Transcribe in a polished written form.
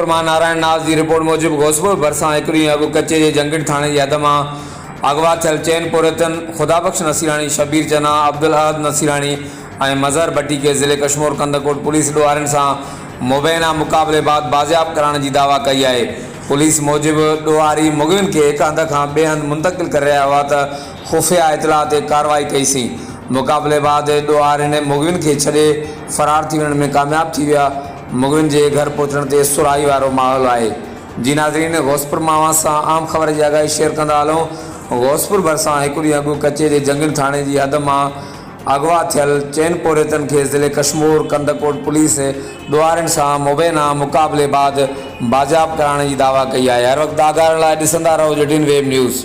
मां नारायण नाथ की रिपोर्ट मूजिब घोसपुर भरसा एक ॾींहुं अॻु कच्चे जे जंगिड़ थाने की हद में अगवा थियल चैन पोरेतन खुदाबख्श नसीरानी, शबीर चना, अब्दुल अहद नसीरानी और मज़हर भट्टी के ज़िले कश्मीर कंदकोट पुलिस ॾोहारियुनि सां मुबैना मुक़ाबले बाद बाज़ियाब कराने की दावा कई है। पुलिस मूजिब ॾोहारी मुग़विन के एक हंध खां ॿिए हंध मुंतकिल कर रहा हुआ तो खुफ़िया इतला ते कार्रवाई कई सी। मुक़ाबले बाद ॾोहारियुनि मुग़विन के छॾे फरार थी वञण में कामयाब थी विया। मुग़विन के घर पहुंचण ते सुराई वारो माहौल है। जी नाज़रीन, घोसपुर मावा से आम खबर की आगाही शेयर कंदा हलूं। घोसपुर भरसा एक ॾींहुं अॻु कच्चे जे जंगिल थाने की हद में अगवा थियल चैन पोरेतन के ज़िले कश्मीर कंदकोट पुलिस ॾोहारियुनि सां मुबैना मुक़ाबले बाद बाज़ियाब कराने की दावा कई है। हर वक्त आगाह लाइ ॾिसंदा रहो JTN वेब न्यूज़।